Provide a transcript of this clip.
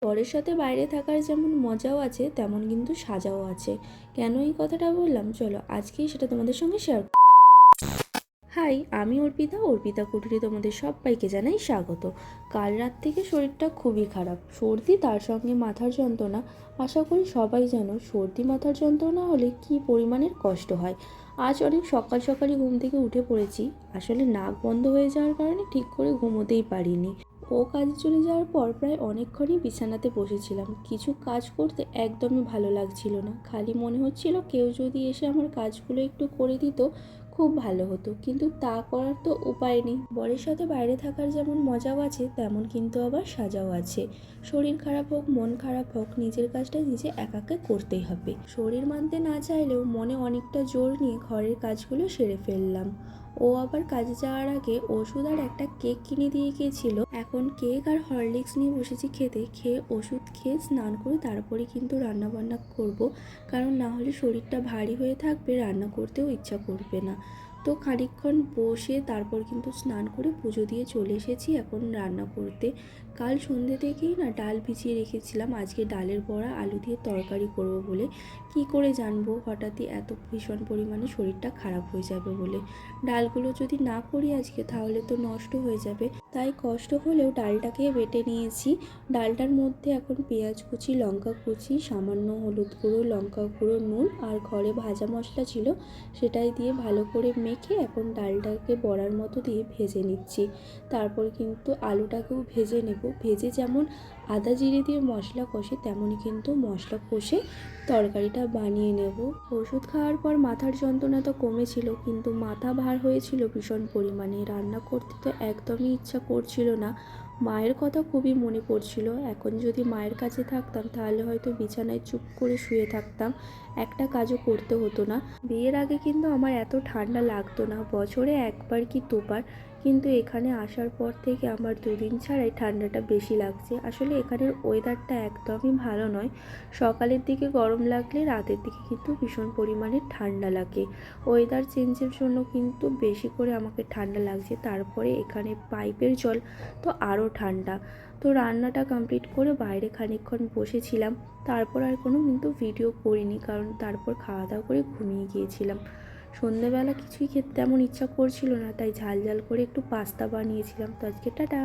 বরের সাথে বাইরে থাকার যেমন মজাও আছে তেমন কিন্তু সাজাও আছে। কেন এই কথাটা বললাম, চলো আজকেই সেটা তোমাদের সঙ্গে শেয়ার। হাই, আমি অর্পিতা কুঠুরি তোমাদের সবাইকে জানাই স্বাগত। কাল রাত থেকে শরীরটা খুবই খারাপ, সর্দি তার সঙ্গে মাথার যন্ত্রণা। আশা করি সবাই জানো সর্দি মাথার যন্ত্রণা হলে কি পরিমাণের কষ্ট হয়। আজ অনেক সকাল সকালই ঘুম থেকে উঠে পড়েছি। আসলে নাক বন্ধ হয়ে যাওয়ার কারণে ঠিক করে ঘুমোতেই পারিনি। ও কাজে চলে যাওয়ার পর প্রায় অনেকক্ষণই বিছানাতে বসেছিলাম। কিছু কাজ করতে একদমই ভালো লাগছিল না, খালি মনে হচ্ছিল কেউ যদি এসে আমার কাজগুলো একটু করে দিত খুব ভালো হতো, কিন্তু তা করার তো উপায় নেই। বরের সাথে বাইরে থাকার যেমন মজাও আছে তেমন কিন্তু আবার সাজাও আছে। শরীর খারাপ হোক মন খারাপ হোক, নিজের কাজটা নিজে একাকে করতেই হবে। শরীর মানতে না চাইলেও মনে অনেকটা জোর নিয়ে ঘরের কাজগুলো সেরে ফেললাম। ও আবার কাজে যাওয়ার আগে ওষুধ আর একটা কেক কিনে দিয়ে গিয়েছিল। এখন কেক আর হরলিক্স নিয়ে বসেছি খেতে, খেয়ে ওষুধ খেয়ে স্নান করে তারপরে কিন্তু রান্না বান্না করব, কারণ না হলে শরীরটা ভারী হয়ে থাকবে, রান্না করতেও ইচ্ছা করবে না। তো খানিকক্ষণ বসে তারপর কিন্তু স্নান করে পুজো দিয়ে চলে এসেছি এখন রান্না করতে। কাল সন্ধ্যে থেকেই না ডাল ভিজিয়ে রেখেছিলাম, আজকে ডালের বড়া আলু দিয়ে তরকারি করব বলে। কি করে জানবো হঠাৎই এত ভীষণ পরিমাণে শরীরটা খারাপ হয়ে যাবে বলে। ডালগুলো যদি না করি আজকে তাহলে তো নষ্ট হয়ে যাবে, তাই কষ্ট হলেও ডালটাকে বেটে নিয়েছি। ডালটার মধ্যে এখন পেঁয়াজ কুচি, লঙ্কা কুচি, সামান্য হলুদ গুঁড়ো, লঙ্কা গুঁড়ো, নুন আর ঘরে ভাজা মশলা ছিল সেটাই দিয়ে ভালো করে মেখে এখন ডালটাকে বড়ার মতো দিয়ে ভেজে নিচ্ছি। তারপর কিন্তু আলুটাকেও ভেজে নেব। ভেজে যেমন আদা জিরে দিয়ে মশলা কষে তেমনই কিন্তু মশলা কষে তরকারিটা বানিয়ে নেব। ওষুধ খাওয়ার পর মাথার যন্ত্রণা তো কমেছিল, কিন্তু মাথা ভার হয়েছিল ভীষণ পরিমাণে। রান্না করতে তো একদমই ইচ্ছা করছিল না। মায়ের কথা খুবই মনে পড়ছিল। এখন যদি মায়ের কাছে থাকতাম তাহলে হয়তো বিছানায় চুপ করে শুয়ে থাকতাম, একটা কাজও করতে হতো না। বিয়ের আগে কিন্তু আমার এত ঠান্ডা লাগতো না, বছরে একবার কি দুবার, কিন্তু এখানে আসার পর থেকে আমার দুদিন ছাড়াই ঠান্ডাটা বেশি লাগছে। আসলে এখানের ওয়েদারটা একদমই ভালো নয়। সকালের দিকে গরম লাগলে রাতের দিকে কিন্তু ভীষণ পরিমাণে ঠান্ডা লাগে। ওয়েদার চেঞ্জের জন্য কিন্তু বেশি করে আমাকে ঠান্ডা লাগছে। তারপরে এখানে পাইপের জল তো আরও ঠান্ডা। তো রান্নাটা কমপ্লিট করে বাইরে খানিকক্ষণ বসেছিলাম, তারপর আর কোনো কিন্তু ভিডিও করিনি, কারণ তারপর খাওয়া দাওয়া করে ঘুমিয়ে গিয়েছিলাম। সন্ধ্যেবেলা কিছুই খেতে তেমন ইচ্ছা করছিল না, তাই ঝাল ঝাল করে একটু পাস্তা বানিয়েছিলাম। তো আজকে টাটা।